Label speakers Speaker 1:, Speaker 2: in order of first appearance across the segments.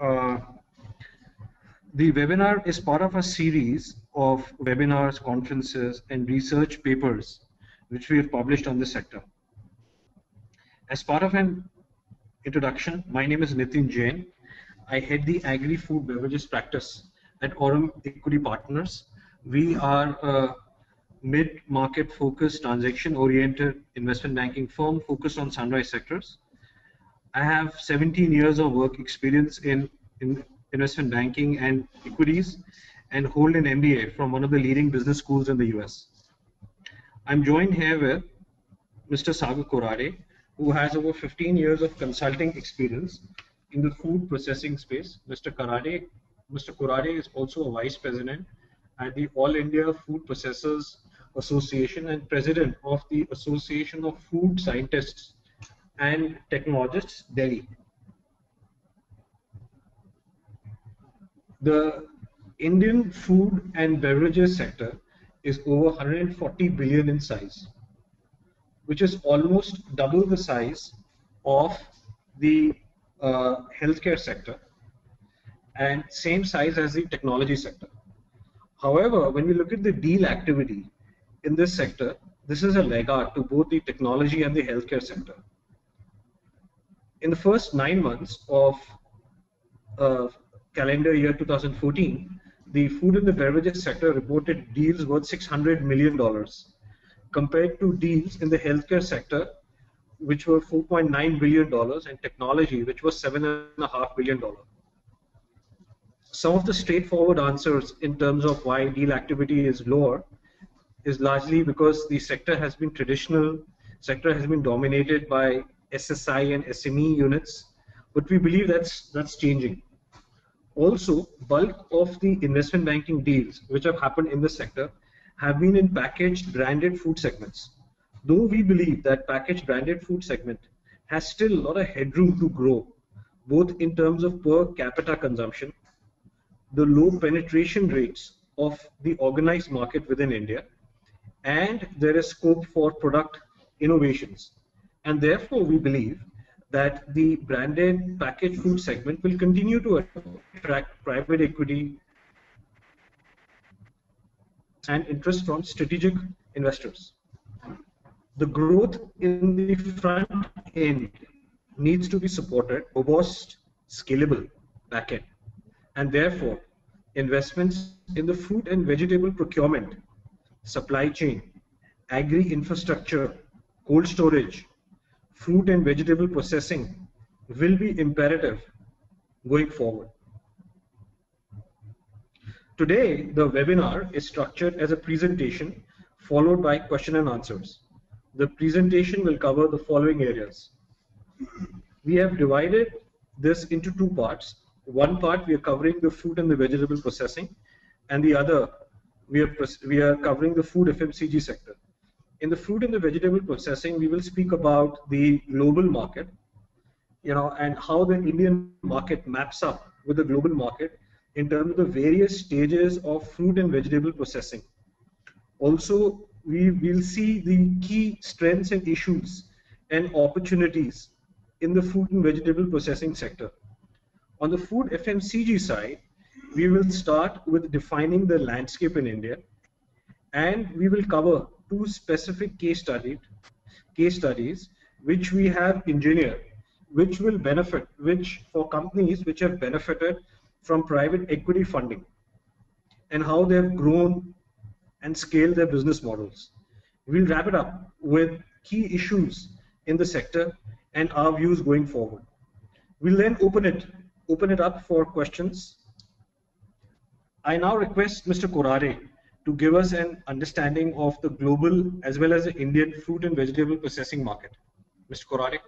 Speaker 1: Uh, the webinar is part of a series of webinars, conferences, and research papers which we have published on this sector. As part of an introduction, my name is Nitin Jain. I head the agri-food beverages practice at Aurum Equity Partners. We are a mid-market focused, transaction-oriented investment banking firm focused on sunrise sectors. I have 17 years of work experience in investment banking and equities and hold an MBA from one of the leading business schools in the US. I'm joined here with Mr. Sagar Korade, who has over 15 years of consulting experience in the food processing space. Mr. Korade is also a vice president at the All India Food Processors Association and president of the Association of Food Scientists and Technologists, Delhi. The Indian food and beverages sector is over 140 billion in size, which is almost double the size of the healthcare sector and same size as the technology sector. However, when we look at the deal activity in this sector, this is a laggard to both the technology and the healthcare sector. In the first 9 months of calendar year 2014, the food and the beverages sector reported deals worth $600 million compared to deals in the healthcare sector, which were $4.9 billion, and technology, which was $7.5 billion. Some of the straightforward answers in terms of why deal activity is lower is largely because the sector has been dominated by SSI and SME units, but we believe that's changing. Also, bulk of the investment banking deals which have happened in the sector have been in packaged branded food segments. Though we believe that packaged branded food segment has still a lot of headroom to grow, both in terms of per capita consumption, the low penetration rates of the organized market within India, and there is scope for product innovations. And therefore, we believe that the branded packaged food segment will continue to attract private equity and interest from strategic investors. The growth in the front end needs to be supported, robust, scalable back end, and therefore investments in the fruit and vegetable procurement, supply chain, agri infrastructure, cold storage, fruit and vegetable processing will be imperative going forward. Today, the webinar is structured as a presentation followed by question and answers. The presentation will cover the following areas. We have divided this into two parts. One part we are covering the fruit and the vegetable processing, and the other we are covering the food FMCG sector. In the fruit and the vegetable processing, we will speak about the global market, and how the Indian market maps up with the global market in terms of the various stages of fruit and vegetable processing. Also, we will see the key strengths and issues and opportunities in the fruit and vegetable processing sector. On the food FMCG side, we will start with defining the landscape in India, and we will cover two specific case studies which we have engineered, which for companies which have benefited from private equity funding and how they have grown and scaled their business models. We'll wrap it up with key issues in the sector and our views going forward. We'll then open it up for questions. I now request Mr. Korade to give us an understanding of the global as well as the Indian fruit and vegetable processing market. Mr. Korade.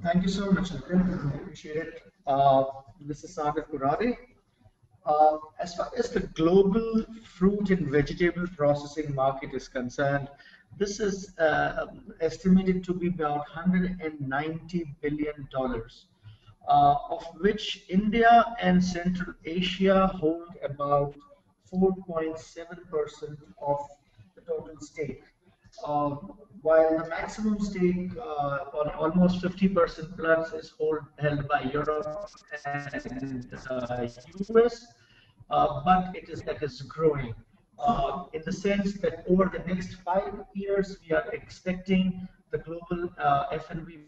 Speaker 2: Thank you so much, Nitin. I appreciate it. This is Sagar Korade. As far as the global fruit and vegetable processing market is concerned, this is estimated to be about $190 billion, of which India and Central Asia hold about 4.7% of the total stake. uh, while the maximum stake on almost 50% plus is held by Europe and US, but it is that is growing in the sense that over the next 5 years, we are expecting the global F&B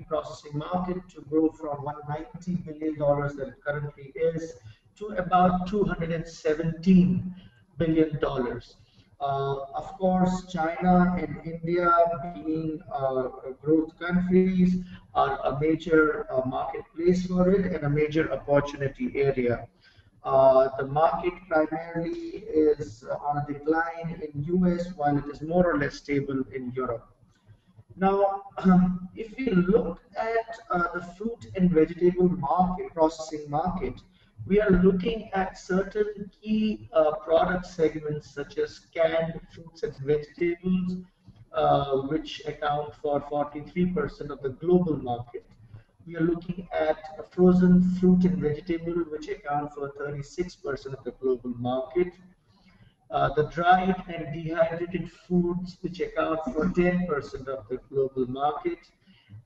Speaker 2: processing market to grow from $190 billion that it currently is to about $217 billion. Of course, China and India being growth countries are a major marketplace for it and a major opportunity area. The market primarily is on a decline in US while it is more or less stable in Europe. Now, if we look at the fruit and vegetable market, processing market, we are looking at certain key product segments such as canned fruits and vegetables, which account for 43% of the global market. We are looking at frozen fruit and vegetable, which account for 36% of the global market. The dried and dehydrated foods, which account for 10% of the global market,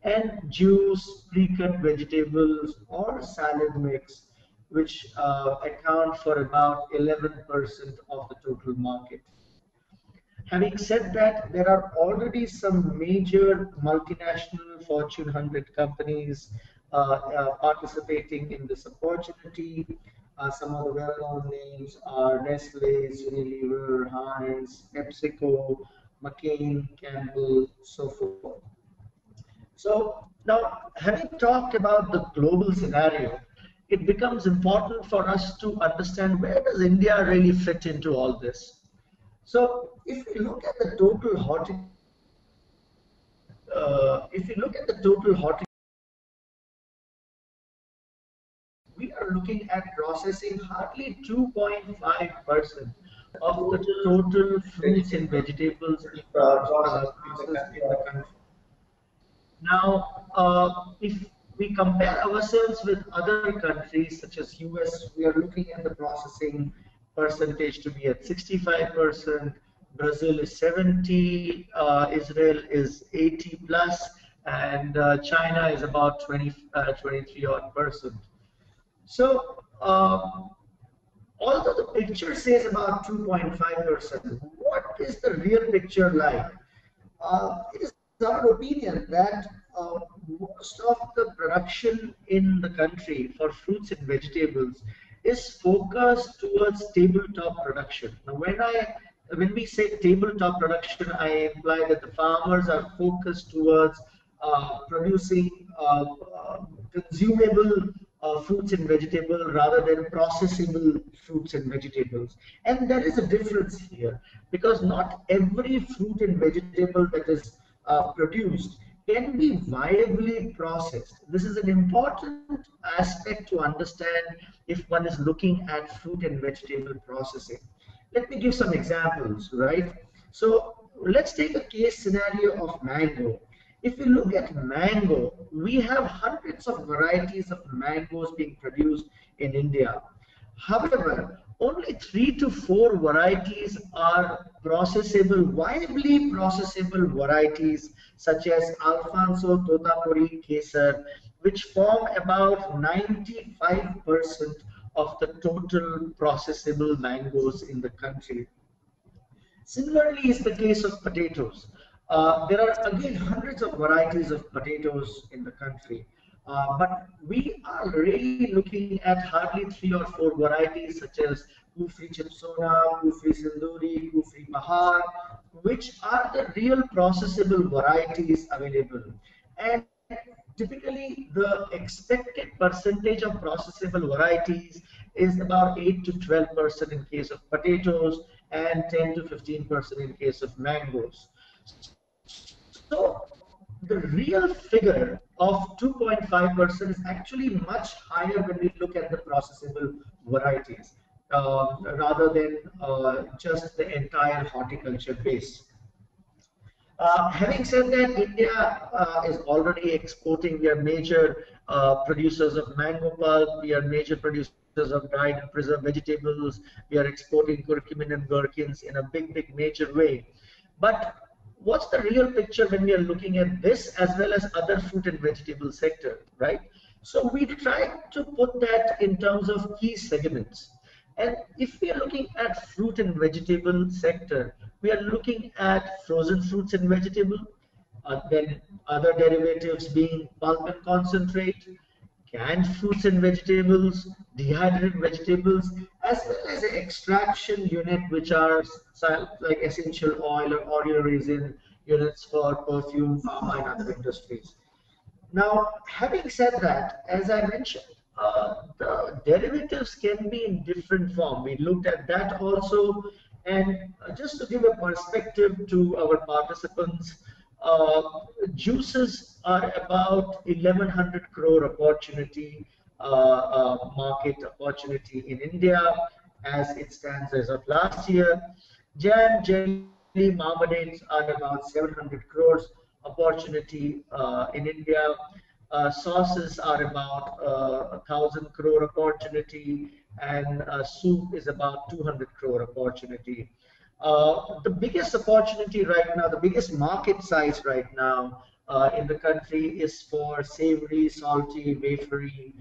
Speaker 2: and juice, pre-cut vegetables, or salad mix, which account for about 11% of the total market. Having said that, there are already some major multinational Fortune 100 companies participating in this opportunity. Some of the well-known names are Nestle, Unilever, Heinz, PepsiCo, McCain, Campbell, so forth. So now, having talked about the global scenario, it becomes important for us to understand where does India really fit into all this. So if we look at the total horticulture, we are looking at processing hardly 2.5% of the total fruits and vegetables processed in the country. Now, if we compare ourselves with other countries such as US, we are looking at the processing percentage to be at 65%, Brazil is 70, Israel is 80 plus, and China is about 23 odd percent. So, although the picture says about 2.5%, what is the real picture like? It is our opinion that most of the production in the country for fruits and vegetables is focused towards tabletop production. Now, when we say tabletop production, I imply that the farmers are focused towards producing consumable fruits and vegetables rather than processable fruits and vegetables. And there is a difference here because not every fruit and vegetable that is produced can be viably processed. This is an important aspect to understand if one is looking at fruit and vegetable processing. Let me give some examples, right? So let's take a case scenario of mango. If we look at mango, we have hundreds of varieties of mangoes being produced in India. However, only 3 to 4 varieties are processable, viably processable varieties such as Alfonso, Totapuri, Kesar, which form about 95% of the total processable mangoes in the country. Similarly is the case of potatoes. There are again hundreds of varieties of potatoes in the country, but we are really looking at hardly 3 or 4 varieties such as Kufri Chipsona, Kufri Sinduri, Kufri Bahar, which are the real processable varieties available. And typically, the expected percentage of processable varieties is about 8 to 12% in case of potatoes and 10 to 15% in case of mangoes. So the real figure of 2.5% is actually much higher when we look at the processable varieties rather than just the entire horticulture base. Having said that, India is already exporting. We are major producers of mango pulp. We are major producers of dried and preserved vegetables. We are exporting curcumin and gherkins in a big major way. But what's the real picture when we are looking at this as well as other fruit and vegetable sector, right? So we try to put that in terms of key segments. And if we are looking at fruit and vegetable sector, we are looking at frozen fruits and vegetable, then other derivatives being pulp and concentrate, canned fruits and vegetables, dehydrated vegetables, as well as the extraction unit, which are like essential oil or oil resin units for perfume, pharma, and other industries. Now, having said that, as I mentioned, the derivatives can be in different form. We looked at that also, and just to give a perspective to our participants, uh, juices are about 1100 crore opportunity, market opportunity in India as it stands as of last year. Jam, jelly, marmalades are about 700 crores opportunity in India. Sauces are about 1000 crore opportunity, and soup is about 200 crore opportunity. The biggest opportunity right now, the biggest market size right now in the country is for savory, salty, wafery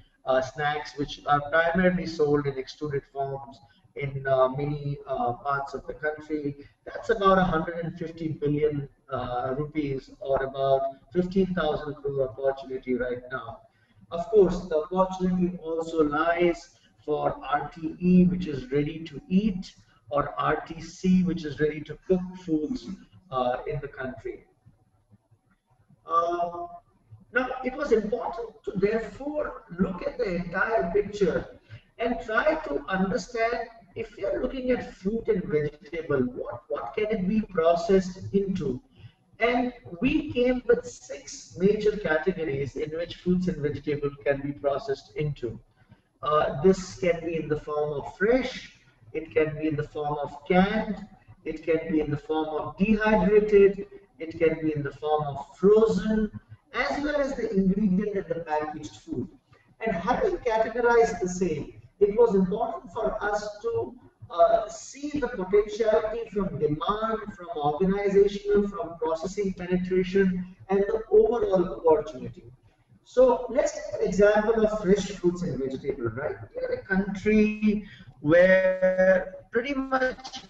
Speaker 2: snacks, which are primarily sold in extruded forms in many parts of the country. That's about 150 billion rupees, or about 15,000 crore opportunity right now. Of course, the opportunity also lies for RTE, which is ready to eat, or RTC, which is ready to cook foods in the country. Uh, Now, it was important to therefore look at the entire picture and try to understand, if you're looking at fruit and vegetable, what can it be processed into? And we came with 6 major categories in which fruits and vegetable can be processed into. This can be in the form of fresh, it can be in the form of canned, it can be in the form of dehydrated, it can be in the form of frozen, as well as the ingredient and the packaged food. And having categorized the same, it was important for us to see the potentiality from demand, from organizational, from processing penetration, and the overall opportunity. So let's take an example of fresh fruits and vegetables, right? We're a country where pretty much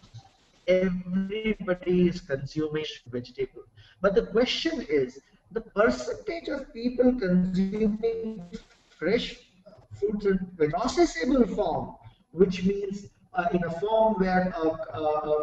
Speaker 2: everybody is consuming fresh vegetable. But the question is, the percentage of people consuming fresh fruits and processable form, which means in a form where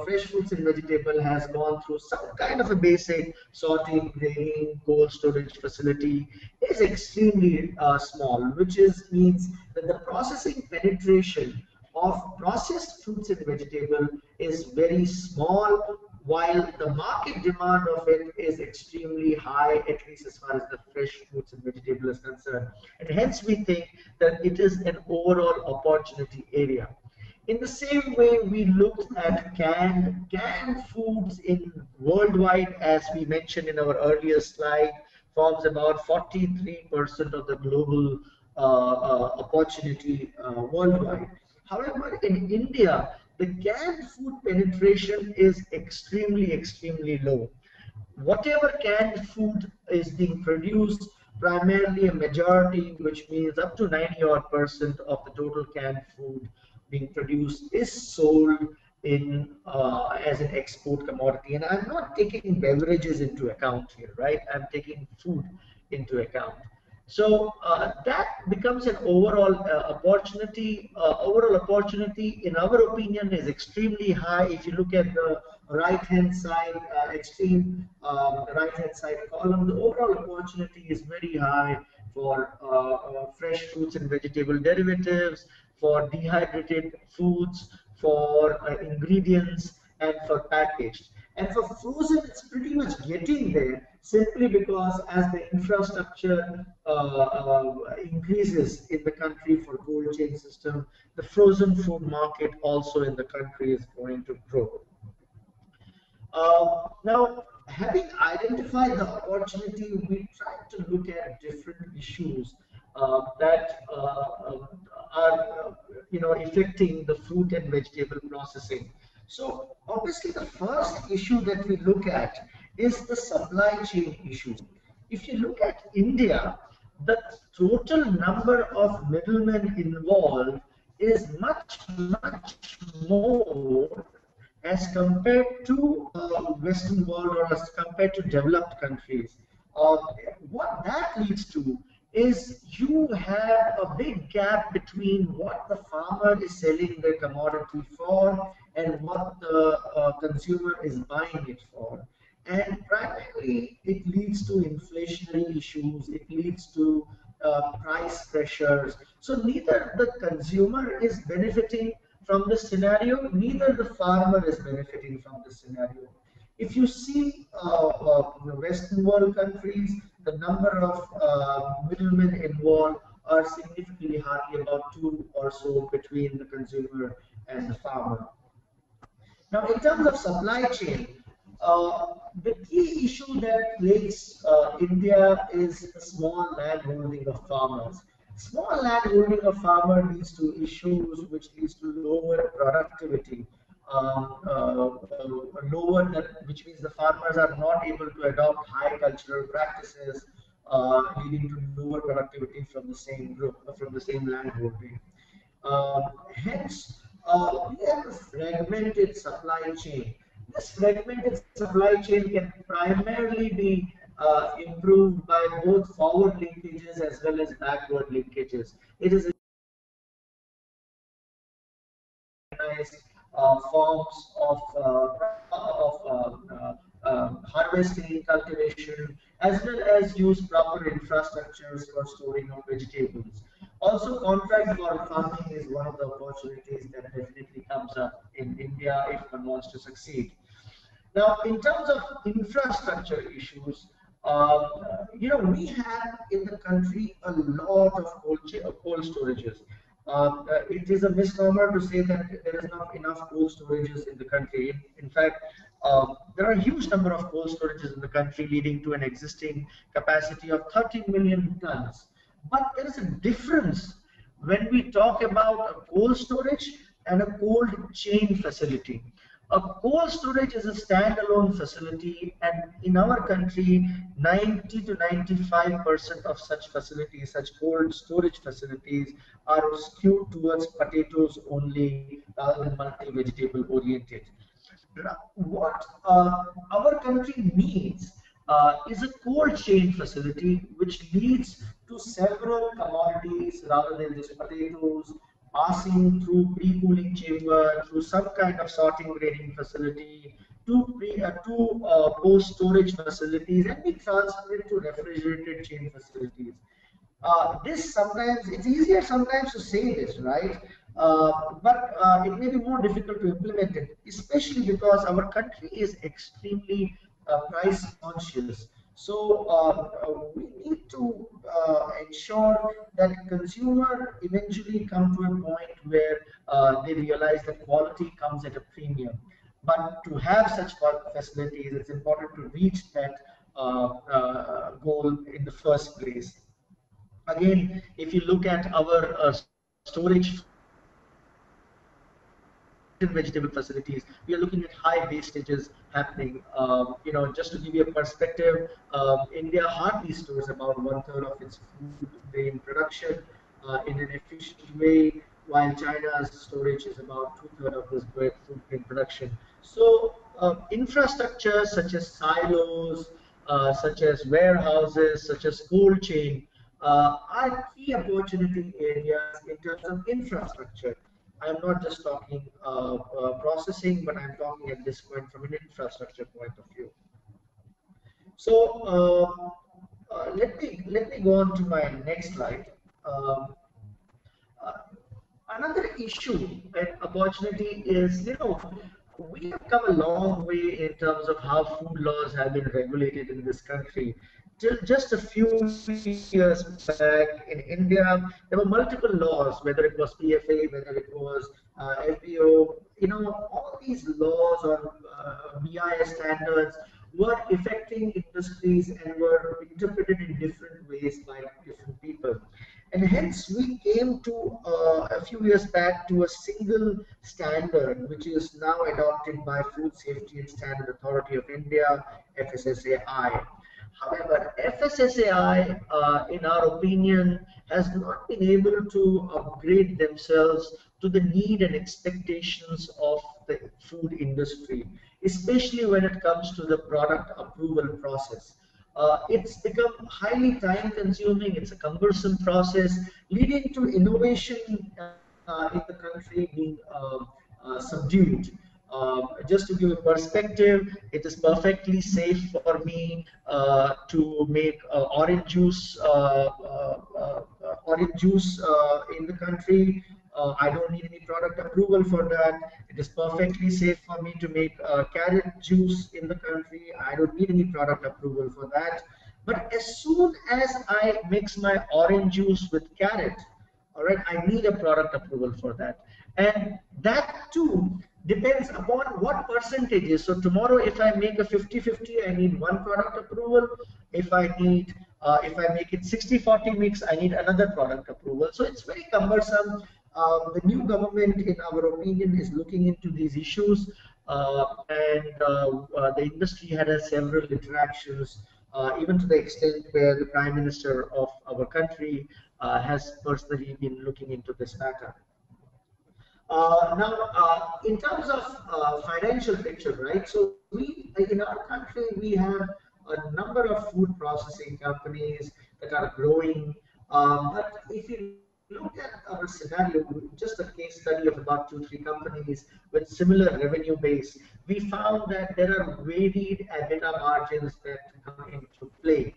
Speaker 2: fresh fruits and vegetable has gone through some kind of a basic sorting, grading, cold storage facility, is extremely small, which is means that the processing penetration of processed fruits and vegetable is very small, while the market demand of it is extremely high, at least as far as the fresh fruits and vegetable is concerned. And hence we think that it is an overall opportunity area. In the same way, we looked at canned foods in worldwide, as we mentioned in our earlier slide, forms about 43% of the global opportunity worldwide. However, in India, the canned food penetration is extremely low. Whatever canned food is being produced, primarily a majority, which means up to 90 odd percent of the total canned food being produced, is sold in as an export commodity. And I'm not taking beverages into account here, right? I'm taking food into account. So that becomes an overall opportunity. Overall opportunity, in our opinion, is extremely high. If you look at the right-hand side, extreme right-hand side column, the overall opportunity is very high for fresh fruits and vegetable derivatives, for dehydrated foods, for ingredients, and for packaged. And for frozen, it's pretty much getting there, simply because as the infrastructure increases in the country for cold chain system, the frozen food market also in the country is going to grow. Now, having identified the opportunity, we try to look at different issues that are, affecting the fruit and vegetable processing. So, obviously, the first issue that we look at is the supply chain issue. If you look at India, the total number of middlemen involved is much more as compared to Western world or as compared to developed countries. Uh, what that leads to is you have a big gap between what the farmer is selling their commodity for and what the consumer is buying it for. And primarily, it leads to inflationary issues, it leads to price pressures. So neither the consumer is benefiting from the scenario, neither the farmer is benefiting from the scenario. If you see the Western world countries, the number of middlemen involved are significantly hardly about two or so between the consumer and the farmer. Now, in terms of supply chain, the key issue that plagues India is the small land holding of farmers. Small land holding of farmer leads to issues which leads to lower productivity, which means the farmers are not able to adopt high cultural practices, leading to lower productivity from the same group, from the same land holding. Hence, we have a fragmented supply chain. This fragmented supply chain can primarily be improved by both forward linkages as well as backward linkages. It is recognized forms of harvesting, cultivation, as well as use proper infrastructures for storing of vegetables. Also, contract for farming is one of the opportunities that definitely comes up in India if one wants to succeed. Now, in terms of infrastructure issues, we have in the country a lot of cold storages. It is a misnomer to say that there is not enough cold storages in the country. In fact, there are a huge number of cold storages in the country, leading to an existing capacity of 30 million tons. But there is a difference when we talk about a cold storage and a cold chain facility. A cold storage is a standalone facility, and in our country, 90 to 95% of such facilities, such cold storage facilities, are skewed towards potatoes only rather than multi-vegetable oriented. What our country needs is a cold chain facility which leads to several commodities rather than just potatoes passing through pre-cooling chamber, through some kind of sorting grading facility, to post storage facilities and be transferred to refrigerated chain facilities. This sometimes it's easier sometimes to say this, right? But it may be more difficult to implement it, especially because our country is extremely price conscious. So we need to ensure that consumer eventually come to a point where they realize that quality comes at a premium. But to have such facilities, it's important to reach that goal in the first place. Again, if you look at our storage vegetable facilities, we are looking at high wastages happening. Just to give you a perspective, India hardly stores about one third of its food grain production in an efficient way, while China's storage is about two-thirds of this food grain production. So, infrastructure such as silos, such as warehouses, such as cold chain, are key opportunity areas in terms of infrastructure. I'm not just talking processing, but I'm talking at this point from an infrastructure point of view. So let me go on to my next slide. Um, uh, Another issue and opportunity is, we have come a long way in terms of how food laws have been regulated in this country. Till just a few years back in India, there were multiple laws, whether it was PFA, whether it was FBO, all these laws or BIS standards were affecting industries and were interpreted in different ways by different people. And hence we came to a few years back to a single standard, which is now adopted by Food Safety and Standard Authority of India, FSSAI. However, FSSAI, in our opinion, has not been able to upgrade themselves to the need and expectations of the food industry, especially when it comes to the product approval process. It's become highly time consuming, it's a cumbersome process, leading to innovation in the country being subdued. Just to give a perspective, it is perfectly safe for me to make orange juice in the country. I don't need any product approval for that. It is perfectly safe for me to make carrot juice in the country. I don't need any product approval for that. But as soon as I mix my orange juice with carrot, all right, I need a product approval for that. And that too depends upon what percentage is. So tomorrow, if I make a 50-50, I need one product approval. If I make it 60-40 mix, I need another product approval. So it's very cumbersome. The new government, in our opinion, is looking into these issues, the industry had several interactions, even to the extent where the Prime Minister of our country has personally been looking into this matter. In terms of financial picture, right? So in our country, we have a number of food processing companies that are growing. But if you look at our scenario, just a case study of about 2-3 companies with similar revenue base, we found that there are varied EBITDA margins that come into play.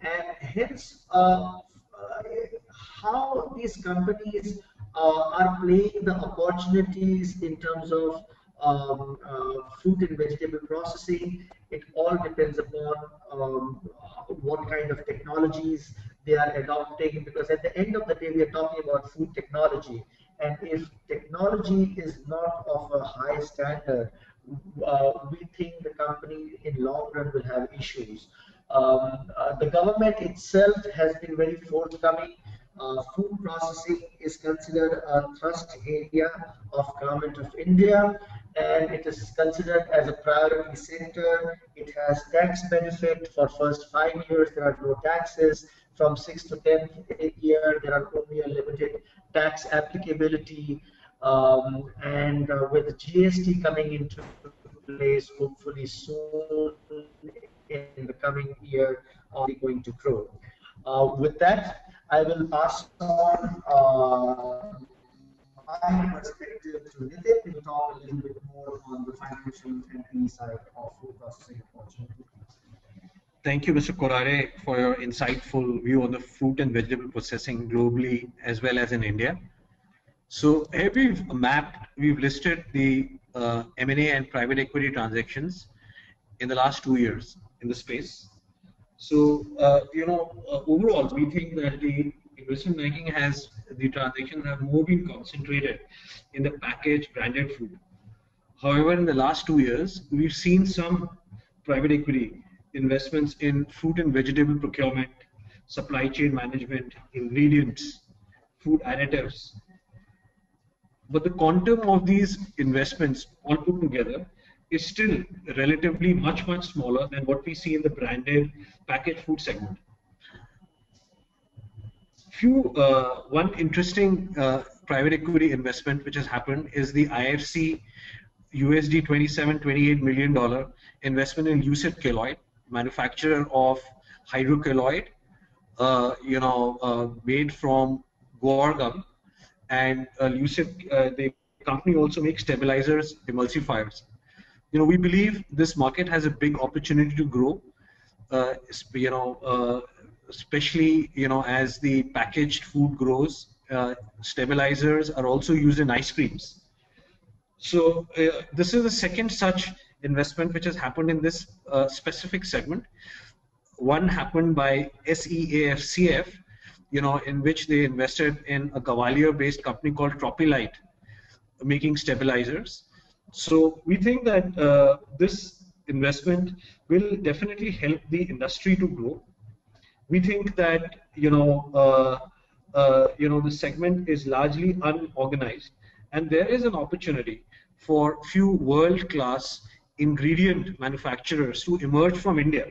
Speaker 2: And hence, how these companies are playing the opportunities in terms of fruit and vegetable processing. It all depends upon what kind of technologies they are adopting, because at the end of the day, we are talking about food technology. And if technology is not of a high standard, we think the company in long run will have issues. The government itself has been very forthcoming. Food processing is considered a thrust area of Government of India, and it is considered as a priority sector. It has tax benefit for first 5 years. There are no taxes. From 6th to 10th year, there are only a limited tax applicability. With GST coming into place, hopefully soon in the coming year, going to grow. With that, I will pass on my perspective to Nitin, who will talk a little bit more on the financial and P side of food processing opportunity.
Speaker 1: Thank you, Mr. Korare, for your insightful view on the fruit and vegetable processing globally as well as in India. So here we've listed the M&A and private equity transactions in the last 2 years in the space. So, overall, we think that the investment banking the transactions have more been concentrated in the packaged branded food. However, in the last 2 years, we've seen some private equity investments in fruit and vegetable procurement, supply chain management, ingredients, food additives. But the quantum of these investments all put together is still relatively much smaller than what we see in the branded packaged food segment. One interesting private equity investment which has happened is the IFC USD $27-28 million investment in Lucid Keloid, manufacturer of hydrocolloid, made from guar gum, and Lucid, the company also makes stabilizers, emulsifiers. We believe this market has a big opportunity to grow, especially as the packaged food grows. Stabilizers are also used in ice creams. So this is the second such investment which has happened in this specific segment. One happened by SEAFCF, in which they invested in a Gwalior-based company called Tropilite, making stabilizers. So we think that this investment will definitely help the industry to grow. We think that the segment is largely unorganized, and there is an opportunity for few world-class ingredient manufacturers to emerge from India,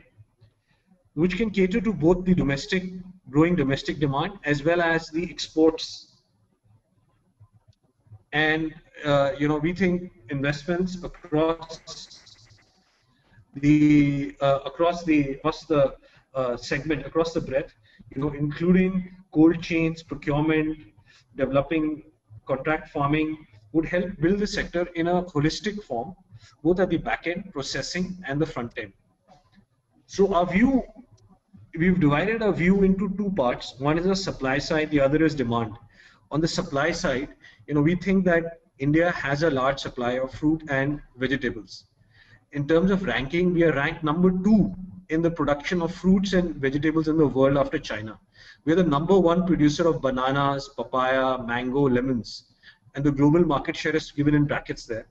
Speaker 1: which can cater to both the growing domestic demand as well as the exports. And we think investments across the segment, across the breadth, including cold chains, procurement, developing contract farming, would help build the sector in a holistic form, both at the back end, processing, and the front end. So we've divided our view into two parts. One is the supply side, the other is demand. On the supply side, we think that India has a large supply of fruit and vegetables. In terms of ranking, we are ranked #2 in the production of fruits and vegetables in the world after China. We are the #1 producer of bananas, papaya, mango, lemons, and the global market share is given in brackets there.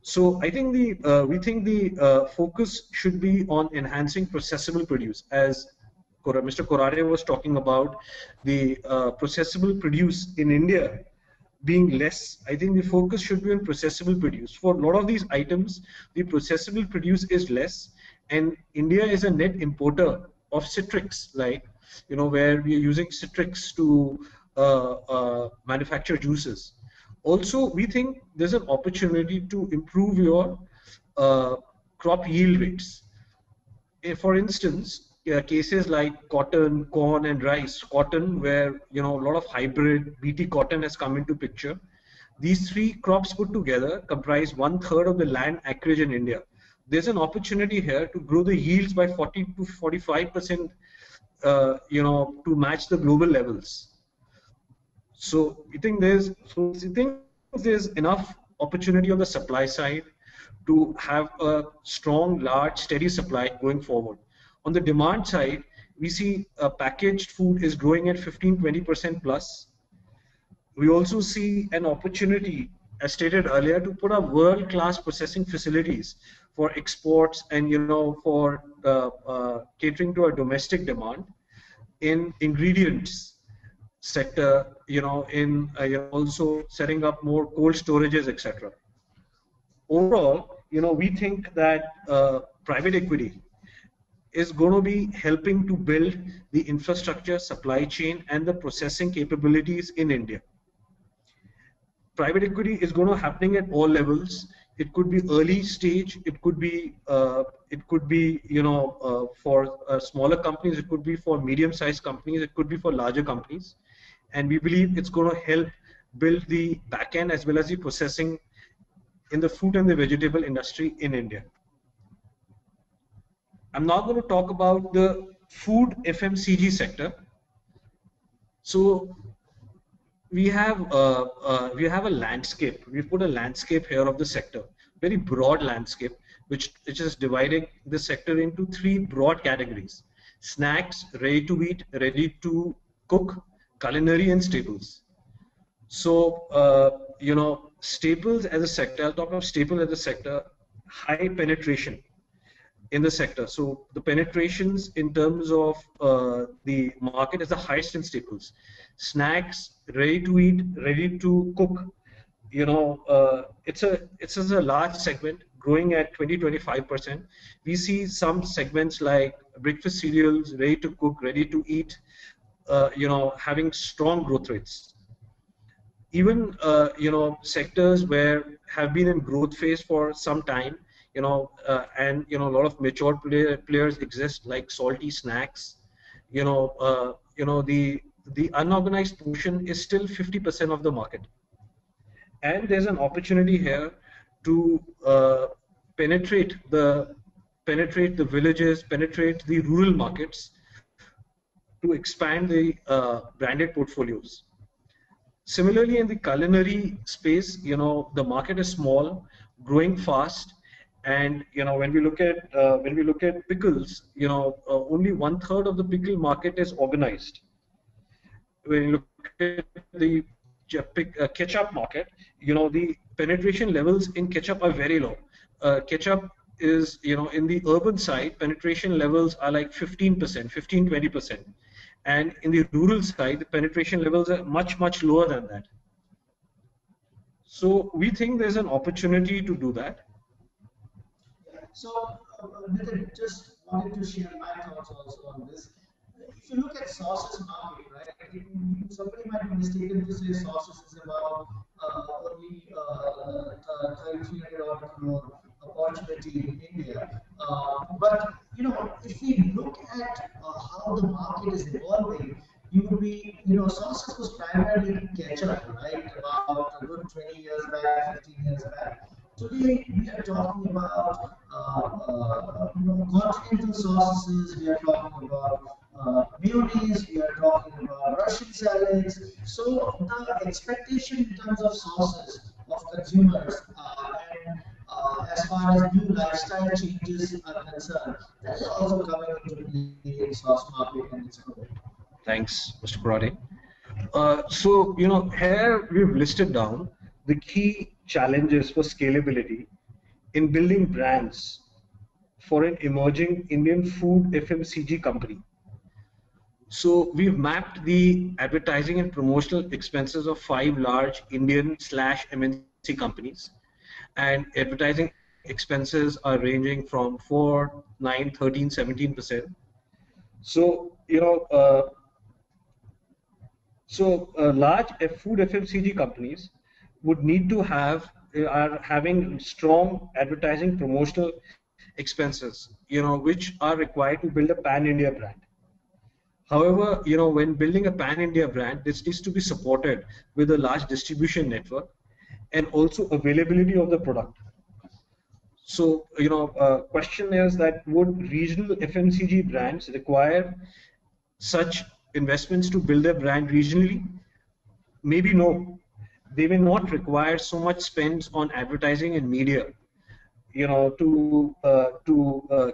Speaker 1: So I think we think the focus should be on enhancing processable produce, as Mr. Korare was talking about the processable produce in India being less. I think the focus should be on processable produce. For a lot of these items, the processable produce is less, and India is a net importer of citrics, like where we are using citrics to manufacture juices. Also, we think there's an opportunity to improve your crop yield rates. For instance, cases like cotton, corn, and rice. Cotton, where a lot of hybrid BT cotton has come into picture. These three crops put together comprise 1/3 of the land acreage in India. There's an opportunity here to grow the yields by 40 to 45%, to match the global levels. So I think there's enough opportunity on the supply side to have a strong, large, steady supply going forward. On the demand side, we see packaged food is growing at 15-20% plus. We also see an opportunity, as stated earlier, to put up world-class processing facilities for exports and for catering to our domestic demand in ingredients sector, in also setting up more cold storages, etc. Overall, we think that private equity is going to be helping to build the infrastructure, supply chain, and the processing capabilities in India. Private equity is going to happening at all levels. It could be early stage. It could be for smaller companies. It could be for medium-sized companies. It could be for larger companies. And we believe it's going to help build the back end as well as the processing in the fruit and the vegetable industry in India. I'm now going to talk about the food FMCG sector. So we have a landscape. We've put a landscape here of the sector, very broad landscape, which is dividing the sector into three broad categories: snacks, ready to eat, ready to cook, culinary, and staples. So staples as a sector, I'll talk about staples as a sector, high penetration in the sector. So the penetrations in terms of the market is the highest in staples. Snacks, ready to eat, ready to cook, it's a large segment growing at 20-25%. We see some segments like breakfast cereals, ready to cook, ready to eat, having strong growth rates. Even sectors where have been in growth phase for some time, and a lot of mature players exist, like salty snacks. The unorganized portion is still 50% of the market, and there's an opportunity here to penetrate the villages, penetrate the rural markets, to expand the branded portfolios. Similarly, in the culinary space, the market is small, growing fast, and when we look at pickles, only 1/3 of the pickle market is organized. When you look at the ketchup market, the penetration levels in ketchup are very low. Ketchup is, in the urban side, penetration levels are like 15%, 15-20%. And in the rural side, the penetration levels are much lower than that. So we think there's an opportunity to do that.
Speaker 2: So, Nitin, just wanted to share my thoughts also on this. If you look at sauces market, right, somebody might be mistaken to say sauces is about only 3,300 odd crore opportunity in India. But if we look at how the market is evolving, you would be, sauces was primarily ketchup, right? About a good 20 years back, 15 years back. Today, we are talking about continental sauces, we are talking about mayonnaise, we are talking about Russian salads. So the expectation in terms of sauces of consumers and as far as new lifestyle changes are concerned, that is also coming into play in sauce market and its growth.
Speaker 1: Thanks, Mr. Karate. So, here we've listed down the key challenges for scalability in building brands for an emerging Indian food FMCG company. So we've mapped the advertising and promotional expenses of 5 large Indian/MNC companies, and advertising expenses are ranging from 4, 9, 13, 17%. So, large food FMCG companies would need to are having strong advertising promotional expenses, which are required to build a pan-India brand. However, when building a pan-India brand, this needs to be supported with a large distribution network and also availability of the product. So, question is that would regional FMCG brands require such investments to build their brand regionally? Maybe no. They may not require so much spends on advertising and media, to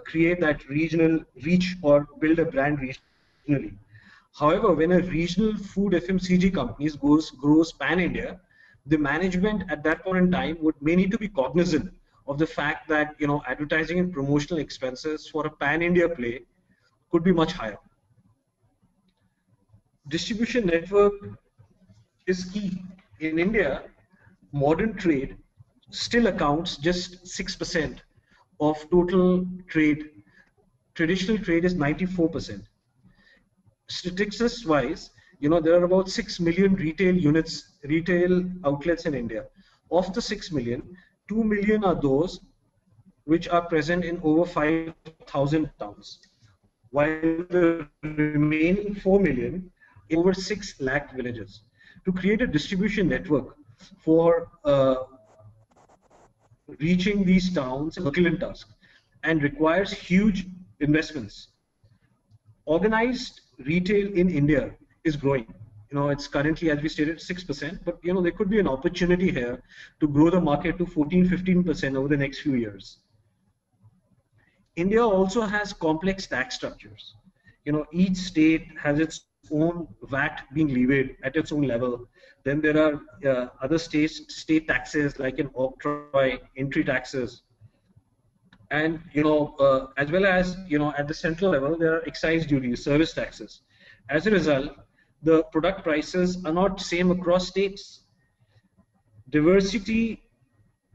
Speaker 1: create that regional reach or build a brand regionally. However, when a regional food FMCG companies grows pan-India, the management at that point in time may need to be cognizant of the fact that advertising and promotional expenses for a pan-India play could be much higher. Distribution network is key. In India, modern trade still accounts just 6% of total trade. Traditional trade is 94%. Statistics wise, there are about 6 million retail outlets in India. Of the 6 million, 2 million are those which are present in over 5,000 towns, while the remaining 4 million in over 6 lakh villages. To create a distribution network for reaching these towns is a Herculean task and requires huge investments. Organized retail in India is growing. It's currently, as we stated, 6%, but there could be an opportunity here to grow the market to 14, 15% over the next few years. India also has complex tax structures. Each state has its own VAT being levied at its own level. Then there are other state taxes like an octroi, entry taxes, and as well as at the central level there are excise duties, service taxes. As a result, the product prices are not same across states. Diversity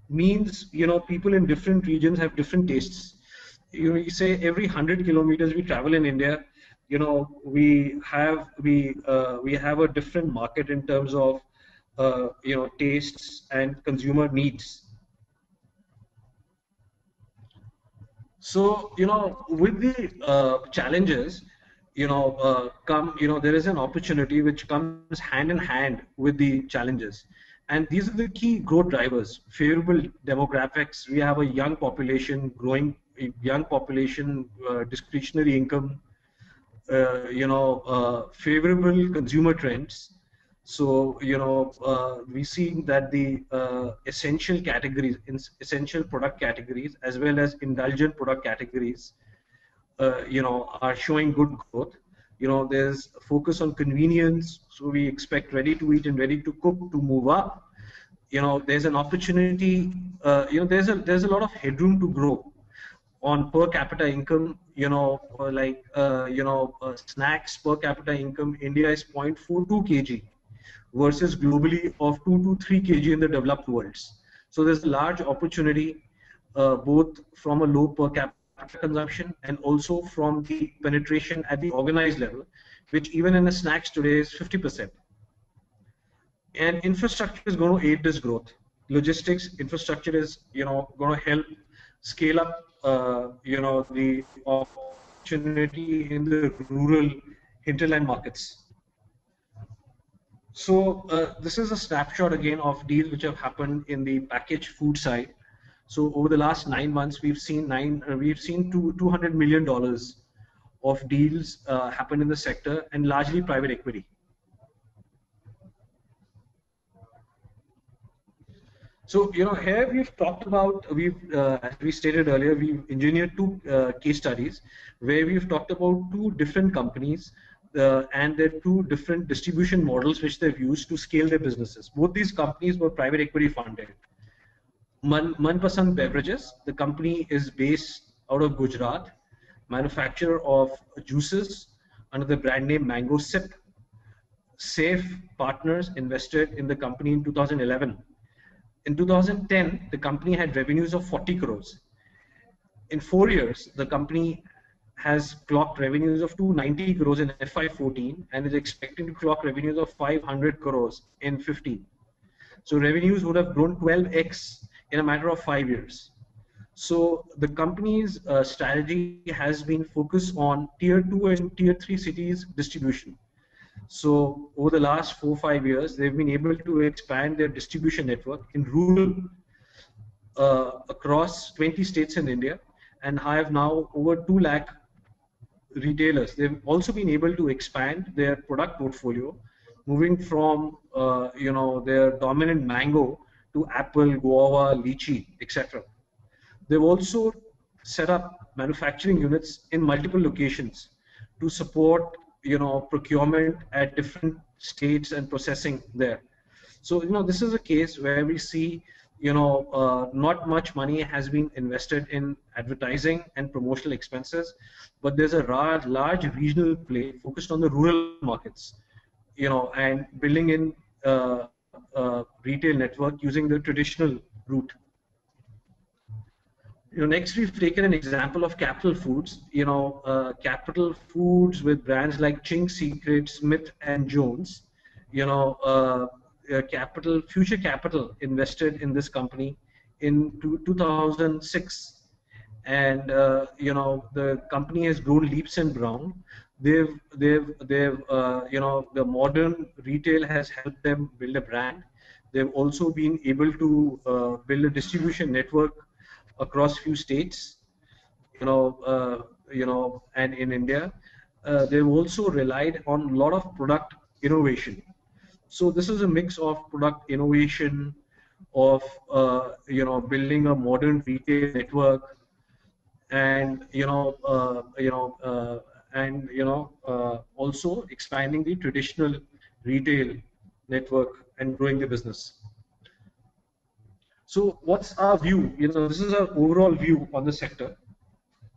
Speaker 1: means people in different regions have different tastes. You say every 100 kilometers we travel in India, we have a different market in terms of tastes and consumer needs. So with the challenges, there is an opportunity which comes hand in hand with the challenges, and these are the key growth drivers. Favorable demographics. We have a young population, growing young population, discretionary income. Favorable consumer trends. So we see that the essential categories, essential product categories, as well as indulgent product categories, are showing good growth. There's a focus on convenience, so we expect ready to eat and ready to cook to move up. There's an opportunity. There's a lot of headroom to grow. on per capita income, snacks per capita income, India is 0.42 kg versus globally of 2 to 3 kg in the developed worlds. So there's a large opportunity both from a low per capita consumption and also from the penetration at the organized level, which even in the snacks today is 50%. And infrastructure is going to aid this growth. Logistics infrastructure is going to help scale up the opportunity in the rural hinterland markets. So this is a snapshot again of deals which have happened in the packaged food side. So over the last 9 months, we've seen $200 million of deals happen in the sector, and largely private equity. So here we've talked about, as we stated earlier, we've engineered two case studies where we've talked about two different companies and their two different distribution models which they've used to scale their businesses. Both these companies were private equity funded. Manpasand Beverages, the company is based out of Gujarat, manufacturer of juices under the brand name Mango Sip. Safe Partners invested in the company in 2011. In 2010, the company had revenues of 40 crores. In 4 years, the company has clocked revenues of 290 crores in FY14 and is expecting to clock revenues of 500 crores in 15. So revenues would have grown 12x in a matter of 5 years. So the company's strategy has been focused on tier 2 and tier 3 cities distribution. So over the last 4-5 years, they've been able to expand their distribution network in rural across 20 states in India, and have now over 2 lakh retailers. They've also been able to expand their product portfolio, moving from their dominant mango to apple, guava, lychee, etc. They've also set up manufacturing units in multiple locations to support procurement at different states and processing there. So this is a case where we see not much money has been invested in advertising and promotional expenses, but there's a large regional play focused on the rural markets, and building in retail network using the traditional route. Next we've taken an example of Capital Foods. Capital Foods with brands like Ching Secret, Smith and Jones. Future Capital invested in this company in 2006, and the company has grown leaps and bounds. The modern retail has helped them build a brand. They've also been able to build a distribution network across few states, and in India. They've also relied on a lot of product innovation. So this is a mix of product innovation, of building a modern retail network, and also expanding the traditional retail network and growing the business. So what's our view? This is our overall view on the sector.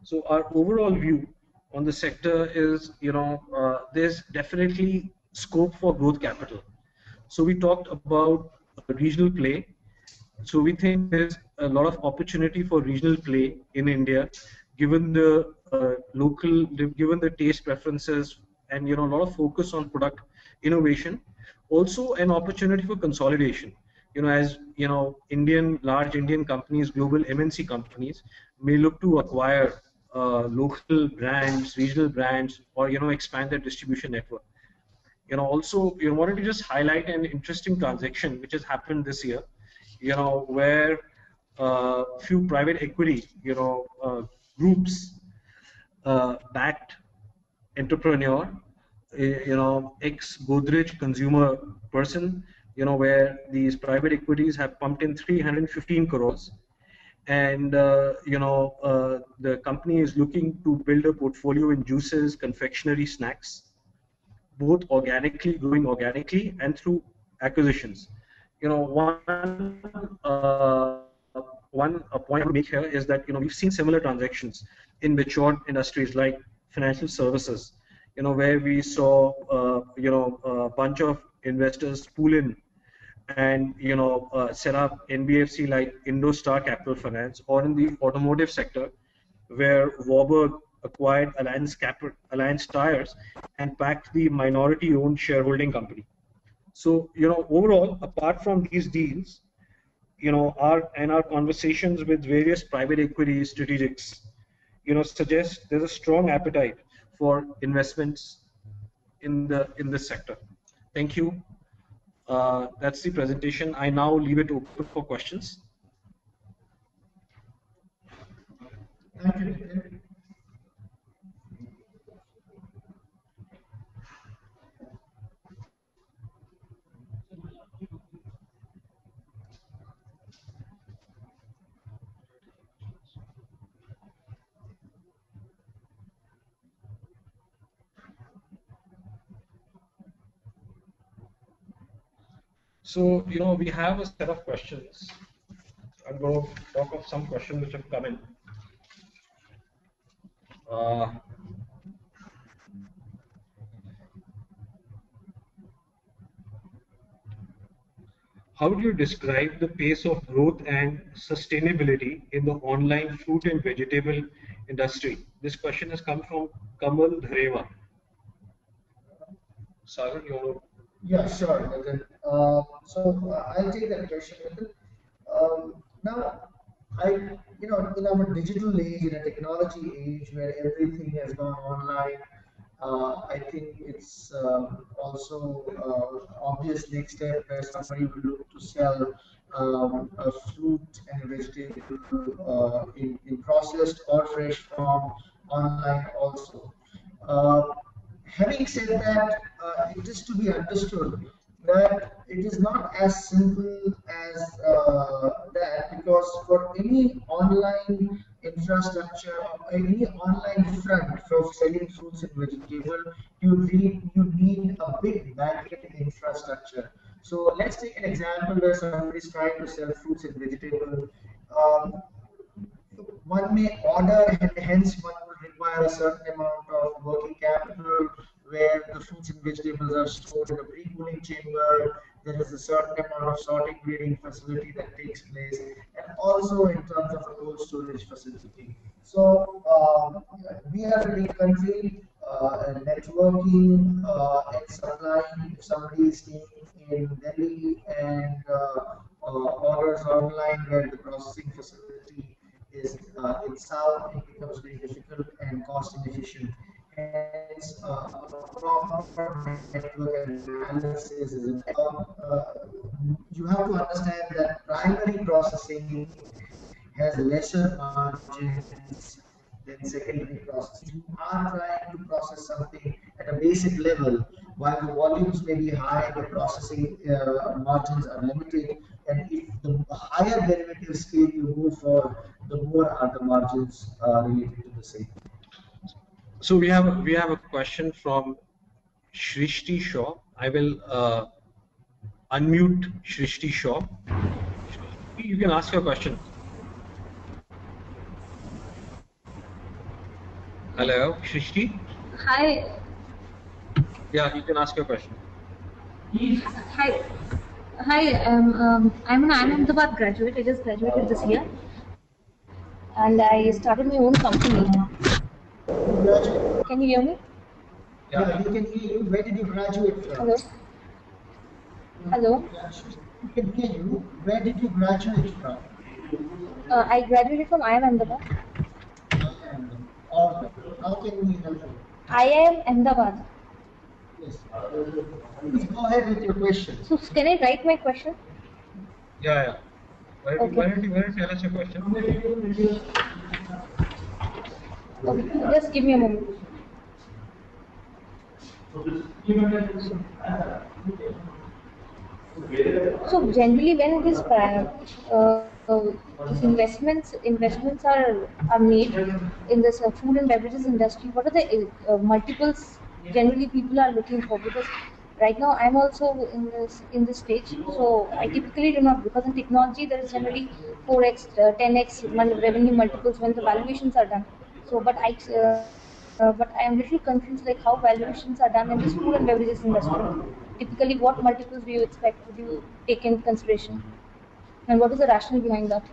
Speaker 1: So our overall view on the sector is, there's definitely scope for growth capital. So we talked about regional play. So we think there's a lot of opportunity for regional play in India, given the given the taste preferences, and a lot of focus on product innovation. Also an opportunity for consolidation. As large Indian companies, global MNC companies may look to acquire local brands, regional brands, or expand their distribution network. Also, wanted to just highlight an interesting transaction which has happened this year. Where few private equity groups backed entrepreneur, ex Godrej consumer person, where these private equities have pumped in 315 crores, and the company is looking to build a portfolio in juices, confectionery, snacks, both growing organically and through acquisitions. One a point I would make here is that we've seen similar transactions in matured industries like financial services, where we saw a bunch of investors pool in and set up NBFC like IndoStar Capital Finance, or in the automotive sector where Warburg acquired Alliance Tires and packed the minority-owned shareholding company. So overall, apart from these deals, our conversations with various private equity strategics, suggest there's a strong appetite for investments in this sector. Thank you. That's the presentation. I now leave it open for questions.
Speaker 2: Thank you, Nitin.
Speaker 1: So, we have a set of questions. I'm going to talk of some questions which have come in. How do you describe the pace of growth and sustainability in the online fruit and vegetable industry? This question has come from Kamal Dhareva. Sagar, you want to?
Speaker 2: Yeah, sure, Nitin. I'll take that question, Nitin. Now, in our digital age, in a technology age where everything has gone online, I think it's also obvious next step where somebody will look to sell a fruit and vegetable in processed or fresh form online also. Uh, Having said that, it is to be understood that it is not as simple as that, because for any online infrastructure, any online front for selling fruits and vegetable, you need a big backend infrastructure. So let's take an example where somebody is trying to sell fruits and vegetable. Um, One may order, and hence one will require a certain amount of working capital where the fruits and vegetables are stored in a pre-cooling chamber. There is a certain amount of sorting grading facility that takes place, and also in terms of a cold storage facility. So we are a big country, and networking and supplying. If somebody is staying in Delhi and orders online where the processing facility is in south, it becomes very difficult and cost inefficient. Hence, proper network and analysis is you have to understand that primary processing has lesser margins than secondary processing. You are trying to process something at a basic level, while the volumes may be high, the processing margins are limited, and if the higher derivative scale you move for, the more are the margins related to the same.
Speaker 1: So we have a question from Shrishti Shaw. I will unmute Shrishti Shaw. You can ask your question. Hello, Shrishti?
Speaker 3: Hi.
Speaker 1: Yeah, you can ask your question.
Speaker 3: Hi. Hi, I'm an Ahmedabad graduate. I just graduated this year. And I started my own company. Can you hear me?
Speaker 2: Yeah, we can hear you. Where did you graduate from?
Speaker 3: Hello? Hello?
Speaker 2: We can hear you. Where did you graduate from?
Speaker 3: I graduated from IIM Ahmedabad.
Speaker 2: How can we help you?
Speaker 3: IIM Ahmedabad.
Speaker 2: Yes. Please go ahead with your question.
Speaker 3: So can I write my question?
Speaker 1: Yeah. Why don't you tell us your question?
Speaker 3: Okay, just give me a moment. So generally, when this investments are made in this food and beverages industry, what are the multiples generally people are looking for? Because right now I'm also in this stage, so I typically do not, because in technology there is generally 4x, 10x revenue multiples when the valuations are done. So, but I am little confused like how valuations are done in this food and beverages industry. Typically, what multiples do you expect? Would you take in consideration? And what is the rationale behind that?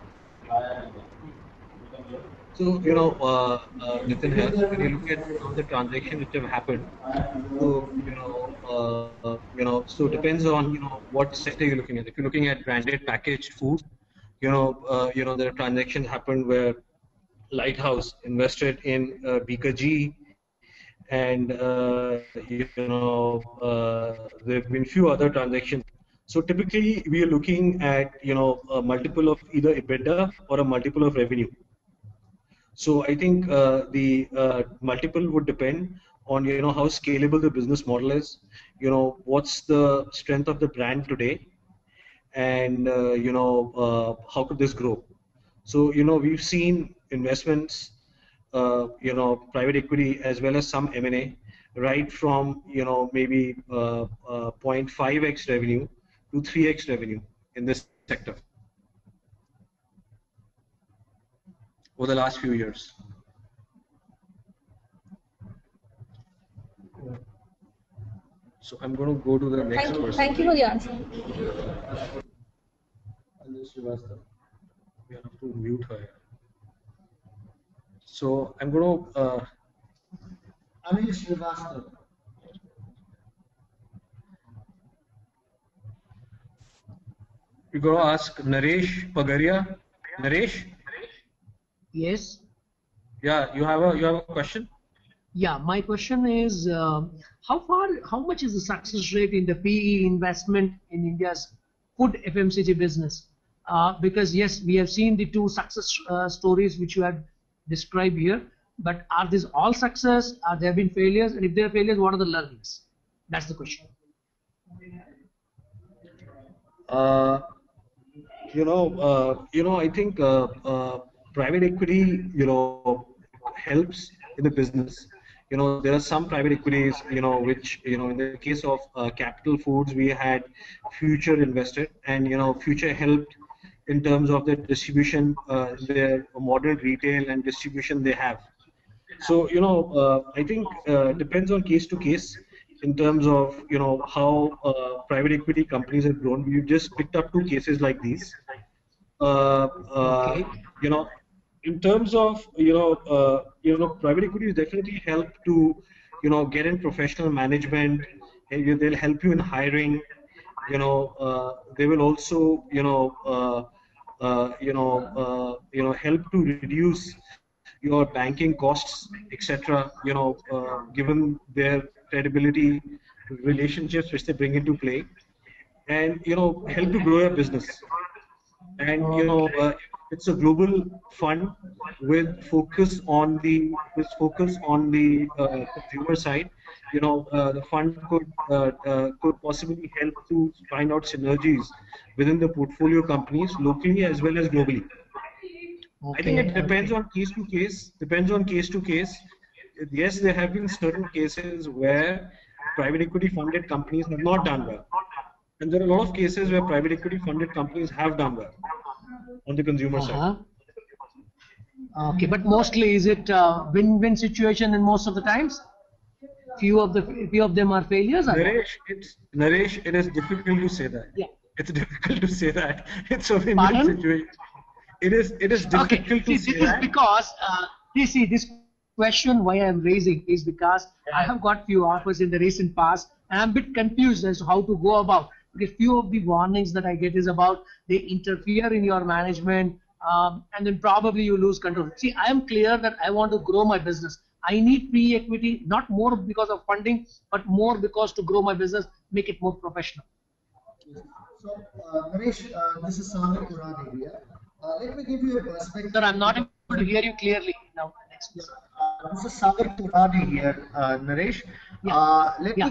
Speaker 1: So, Nitin here, when you look at some of the transactions which have happened, so, so it depends on, what sector you're looking at. If you're looking at branded packaged food, there are transactions happened where Lighthouse invested in Beaker G, and there have been few other transactions. So typically, we are looking at a multiple of either EBITDA or a multiple of revenue. So I think the multiple would depend on how scalable the business model is. What's the strength of the brand today, and how could this grow? So we've seen investments, private equity as well as some M&A, right from maybe 0.5x revenue to 3x revenue in this sector over the last few years. So I'm going to go to the next person.
Speaker 3: Thank you for the answer.
Speaker 1: We have to mute her. So I'm going to.
Speaker 2: Anil Srivastava.
Speaker 1: We're going to ask Naresh Pagaria. Naresh?
Speaker 4: Yes.
Speaker 1: Yeah, you have a question?
Speaker 4: Yeah, my question is how much is the success rate in the PE investment in India's food FMCG business? Because yes, we have seen the two success stories which you have described here, but are these all success? Are there been failures? And if there are failures, what are the learnings? That's the question.
Speaker 1: I think private equity, helps in the business. There are some private equities, which, in the case of Capital Foods, we had Future invested, and, Future helped in terms of the distribution, their modern retail and distribution they have. So, I think depends on case to case in terms of, how private equity companies have grown. We've just picked up two cases like these.
Speaker 4: Okay.
Speaker 1: In terms of private equities definitely help to get in professional management. They'll help you in hiring. They will also help to reduce your banking costs, etc. Given their credibility, relationships which they bring into play, and help to grow your business. And it's a global fund with focus on the consumer side. The fund could possibly help to find out synergies within the portfolio companies locally as well as globally. I think it depends on case to case. Yes, there have been certain cases where private equity funded companies have not done well. And there are a lot of cases where private equity funded companies have done well on the consumer side.
Speaker 4: Okay, but mostly is it win-win situation in most of the times? Few of them are failures.
Speaker 1: Naresh, it is difficult to say that.
Speaker 4: Yeah.
Speaker 1: It's difficult to say that. It's a win-win situation. It is difficult to say that.
Speaker 4: Because this question why I am raising is because I have got few offers in the recent past and I'm a bit confused as to how to go about. Because few of the warnings that I get is about they interfere in your management, and then probably you lose control. See, I am clear that I want to grow my business. I need pre-equity, not more because of funding, but more because to grow my business, make it more professional.
Speaker 2: So, Naresh, this is Sagar Kurade here. Let me give you a perspective.
Speaker 4: Sir, I'm not able to hear you clearly now.
Speaker 2: This is Sagar Kurade here, Naresh. Let me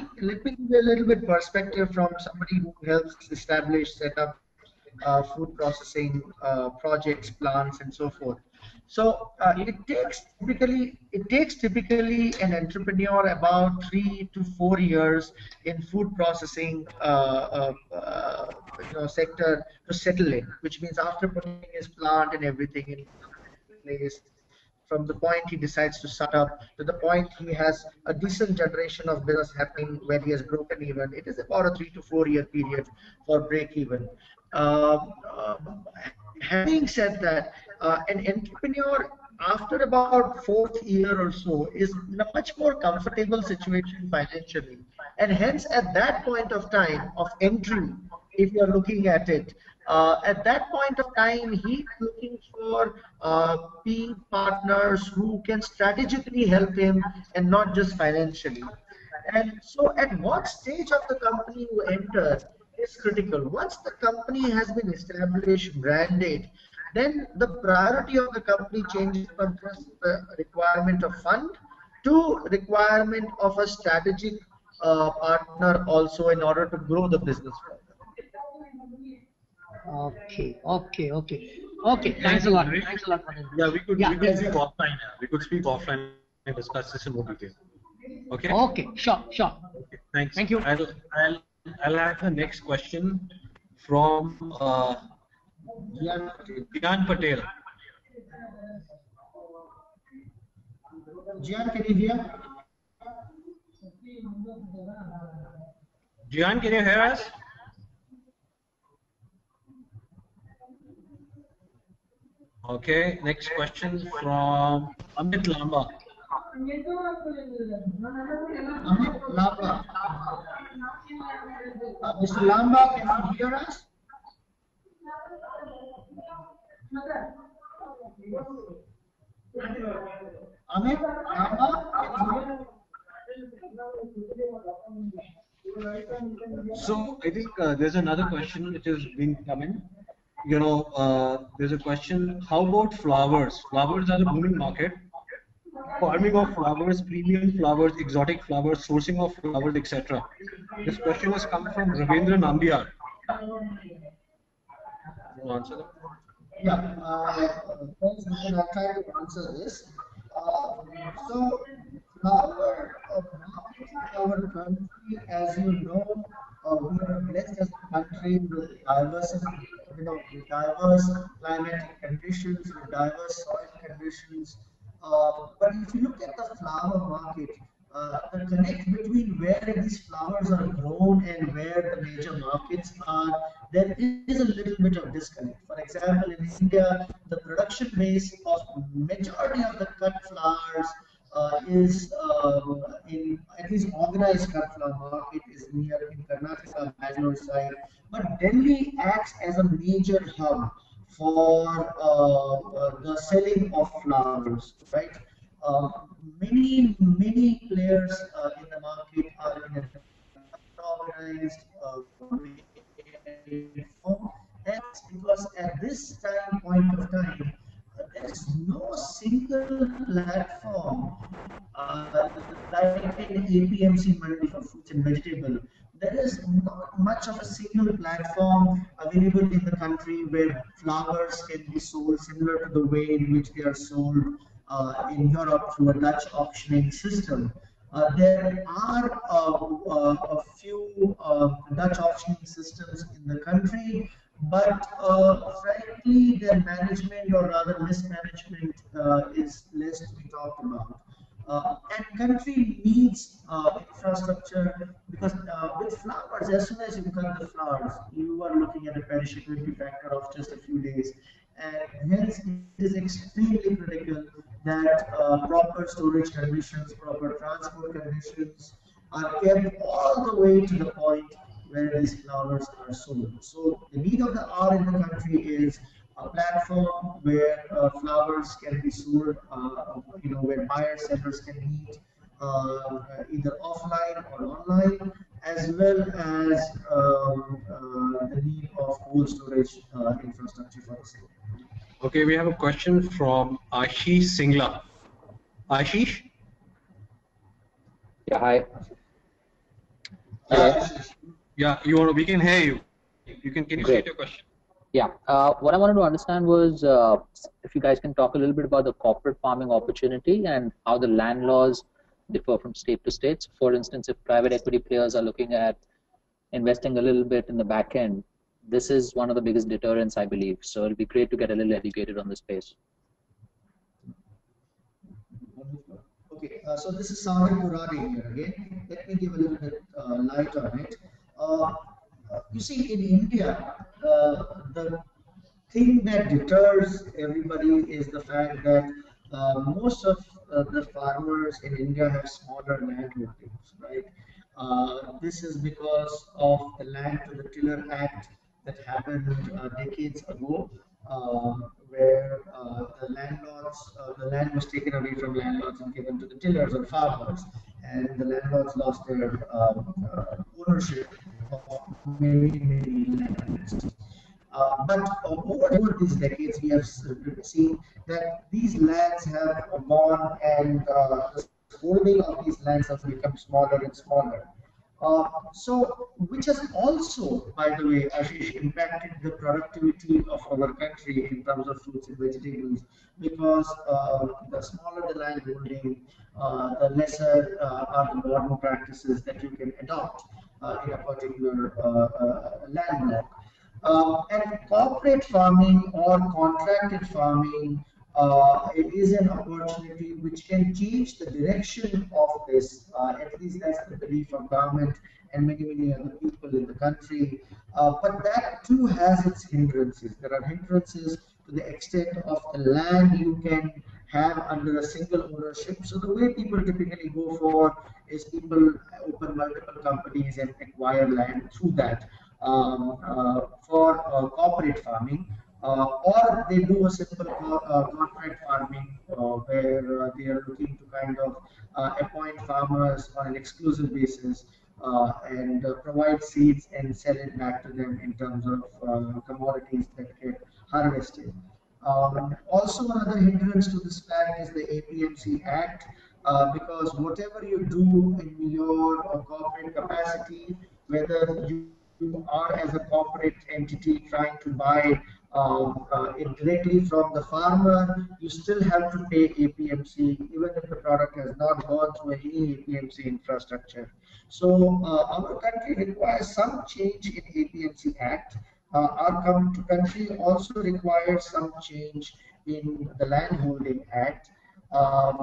Speaker 2: give you a little bit perspective from somebody who helps establish, set up food processing projects, plants, and so forth. So it takes typically an entrepreneur about 3 to 4 years in food processing sector to settle in, which means after putting his plant and everything in place, from the point he decides to start up to the point he has a decent generation of business happening where he has broken even, it is about a 3 to 4 year period for break even. Having said that, an entrepreneur after about fourth year or so is in a much more comfortable situation financially, and hence at that point of time of entry, if you're looking at that point of time, he's looking for P partners who can strategically help him and not just financially. And so at what stage of the company you enter is critical. Once the company has been established, branded, then the priority of the company changes from just the requirement of fund to requirement of a strategic partner also in order to grow the business further.
Speaker 4: Okay. Thanks a lot. Thanks a lot for this.
Speaker 1: Yeah, we could
Speaker 4: Yeah.
Speaker 1: speak offline. Yeah. We could speak offline and discuss this in more detail. Okay.
Speaker 4: Okay. Sure.
Speaker 1: Okay. Thanks.
Speaker 4: Thank you.
Speaker 1: I'll have the next question from Jian Patel.
Speaker 2: Jian, can you hear?
Speaker 1: Jian, can you hear us? Okay, next question from Amit Lamba.
Speaker 2: Amit Lamba. Mr. Lamba, can you hear us? Amit Lamba,
Speaker 1: So I think there's another question which has been coming. There's a question, how about flowers? Flowers are the booming market. Farming of flowers, premium flowers, exotic flowers, sourcing of flowers, etc. This question has come from Ravindra Nambiar. You want to answer that?
Speaker 2: yeah, thanks, Nitin. I'll try to answer this. So, flower market in our country, as you know, we are blessed as a country with with diverse climatic conditions, with diverse soil conditions. But if you look at the flower market, the connect between where these flowers are grown and where the major markets are, there is a little bit of disconnect. For example, in India, the production base of majority of the cut flowers is in at least organized cut flower market is near in Karnataka, Bangalore side. But Delhi acts as a major hub for the selling of flowers, right? Many players in the market are in an unorganized, coordinated form, and because at this point of time, there is no single platform like in APMC Mandi for fruits and vegetable. There is not much of a single platform available in the country where flowers can be sold similar to the way in which they are sold in Europe through a Dutch auctioning system. There are a few Dutch auctioning systems in the country, but frankly, their management or rather mismanagement is less to be talked about. And country needs infrastructure because with flowers, as soon as you cut the flowers, you are looking at a perishability factor of just a few days, and hence it is extremely critical that proper storage conditions, proper transport conditions are kept all the way to the point where these flowers are sold. So the need of the hour in the country is a platform where flowers can be sold, where buyers sellers can meet either offline or online, as well as the need of cold storage infrastructure for the same.
Speaker 1: Okay, we have a question from Ashish Singla. Ashish?
Speaker 5: Yeah, hi.
Speaker 2: Hello.
Speaker 1: Yeah, we can hear you. Can you state your question?
Speaker 5: Yeah, what I wanted to understand was if you guys can talk a little bit about the corporate farming opportunity and how the land laws differ from state to state. For instance, if private equity players are looking at investing a little bit in the back end, this is one of the biggest deterrents, I believe. So it'll be great to get a little educated on the space.
Speaker 2: Okay, so this is Sagar Purari here again. Let me give a little bit light on it. You see, in India, the thing that deters everybody is the fact that most of the farmers in India have smaller land holdings, right? This is because of the Land to the Tiller Act that happened decades ago, where the land was taken away from landlords and given to the tillers or farmers, and the landlords lost their ownership of many lands. But over these decades, we have seen that these lands have gone and the holding of these lands has become smaller and smaller. Which has also, by the way, Ashish, impacted the productivity of our country in terms of fruits and vegetables, because the smaller the land holding, the lesser are the modern practices that you can adopt in a particular land block. And corporate farming or contracted farming is an opportunity which can change the direction of this. At least that's the belief of government and many other people in the country. But that too has its hindrances. There are hindrances to the extent of the land you can have under a single ownership. So the way people typically go for is people open multiple companies and acquire land through that for corporate farming, or they do a simple contract farming where they are looking to kind of appoint farmers on an exclusive basis and provide seeds and sell it back to them in terms of commodities that get harvested. Also, another hindrance to this fact is the APMC Act, because whatever you do in your corporate capacity, whether you are as a corporate entity trying to buy it directly from the farmer, you still have to pay APMC even if the product has not gone through any APMC infrastructure. So our country requires some change in APMC Act. Our country also requires some change in the Land Holding Act. And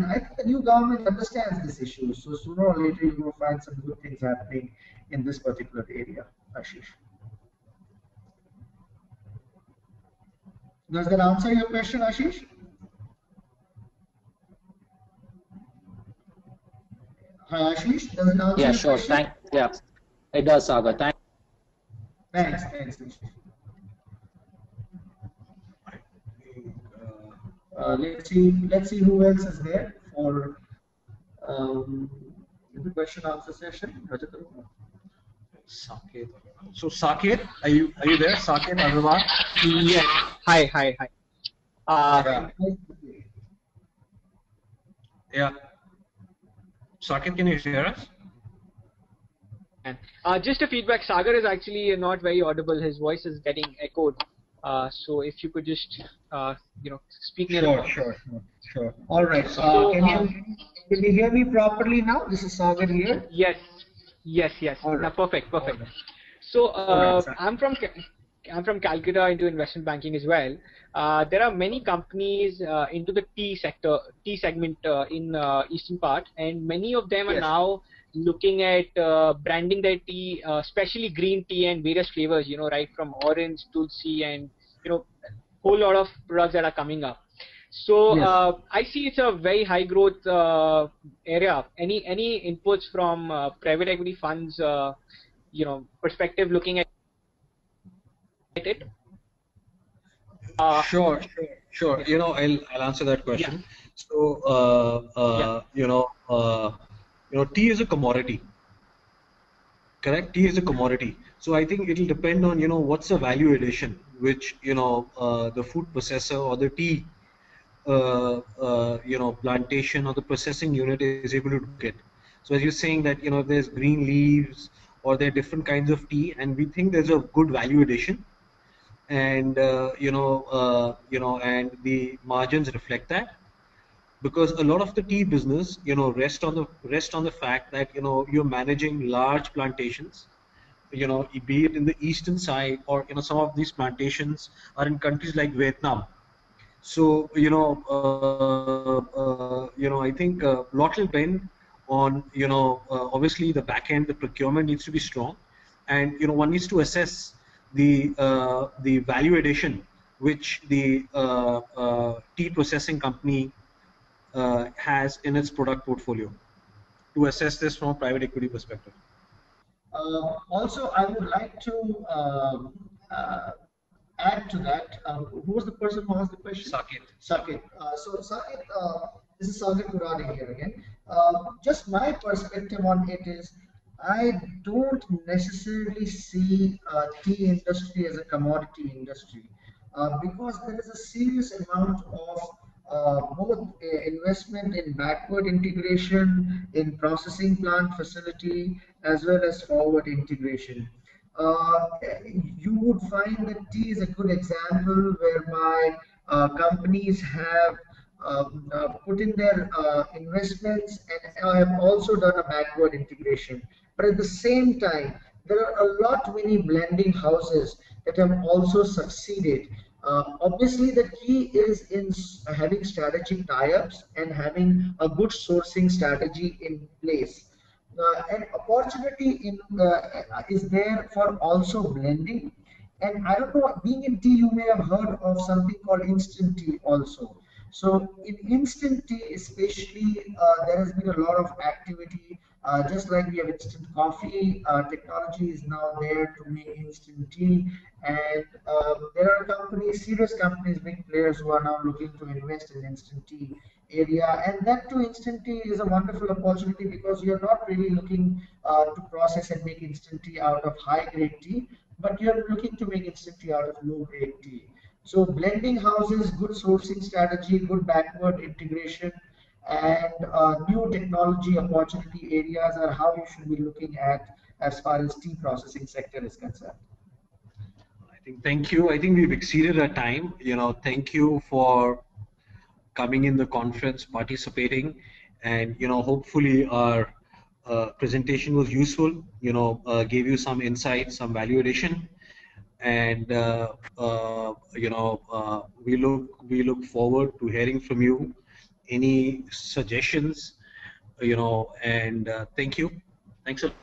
Speaker 2: I think the new government understands this issue. So sooner or later, you will find some good things happening in this particular area, Ashish. Does that answer your question, Ashish? Hi, Ashish. Does it answer
Speaker 5: Yeah,
Speaker 2: your
Speaker 5: sure.
Speaker 2: question?
Speaker 5: Yeah, it does, Sagar.
Speaker 2: Thanks, Ashish. Let's see who else is there for um, the question answer session.
Speaker 1: Saket. So Saket, are you there? Saket Agarwal?
Speaker 6: Yes. Hi. Uh,
Speaker 1: Yeah. Yeah. Saket, can you hear us?
Speaker 6: just a feedback. Sagar is actually not very audible. His voice is getting echoed. So if you could just, speak near.
Speaker 2: Sure. All right.
Speaker 6: So,
Speaker 2: Can you hear me properly now? This is Sagar here.
Speaker 6: yes.
Speaker 2: All right.
Speaker 6: Now, perfect. So
Speaker 2: All right,
Speaker 6: I'm from Calcutta into investment banking as well. There are many companies into the tea segment in eastern part, and many of them are
Speaker 2: Yes.
Speaker 6: now looking at branding their tea, especially green tea and various flavors. Right from orange, tulsi, and whole lot of products that are coming up. So
Speaker 2: Yes.
Speaker 6: I see it's a very high growth area. Any inputs from private equity funds, perspective looking at it? Uh,
Speaker 1: Sure. I'll answer that
Speaker 6: yeah,
Speaker 1: question. So,
Speaker 6: yeah,
Speaker 1: tea is a commodity. Correct? Tea is a commodity. So I think it'll depend on, what's the value addition which, the food processor or the tea, plantation or the processing unit is able to get. So as you're saying that, if there's green leaves or there are different kinds of tea, and we think there's a good value addition, and and the margins reflect that, because a lot of the tea business rest on the fact that you're managing large plantations, be it in the eastern side, or some of these plantations are in countries like Vietnam. So I think a lot will depend on obviously the back end, the procurement needs to be strong, and one needs to assess the value addition which the tea processing company has in its product portfolio, to assess this from a private equity perspective.
Speaker 2: Also, I would like to add to that. Who was the person who asked the question?
Speaker 1: Saket.
Speaker 2: Saket. So, Saket, this is Saket Muradi here again. Just my perspective on it is, I don't necessarily see tea industry as a commodity industry, because there is a serious amount of both investment in backward integration, in processing plant facility, as well as forward integration. Uh, you would find that tea is a good example whereby companies have put in their investments and have also done a backward integration. But at the same time, there are a lot many blending houses that have also succeeded. Obviously, the key is in having strategic tie-ups and having a good sourcing strategy in place. An opportunity is there for also blending. And I don't know, being in tea, you may have heard of something called instant tea also. So in instant tea, especially, there has been a lot of activity. Just like we have instant coffee, technology is now there to make instant tea, and there are companies, serious companies, big players who are now looking to invest in instant tea area, and that too, instant tea is a wonderful opportunity because you're not really looking to process and make instant tea out of high grade tea, but you're looking to make instant tea out of low grade tea. So blending houses, good sourcing strategy, good backward integration, and new technology opportunity areas are how you should be looking at as far as tea processing sector is concerned.
Speaker 1: I think, thank you. I think we've exceeded our time. Thank you for coming in the conference, participating, and hopefully our presentation was useful. Gave you some insight, some value addition, and we look forward to hearing from you. Any suggestions? And thank you. Thanks a lot.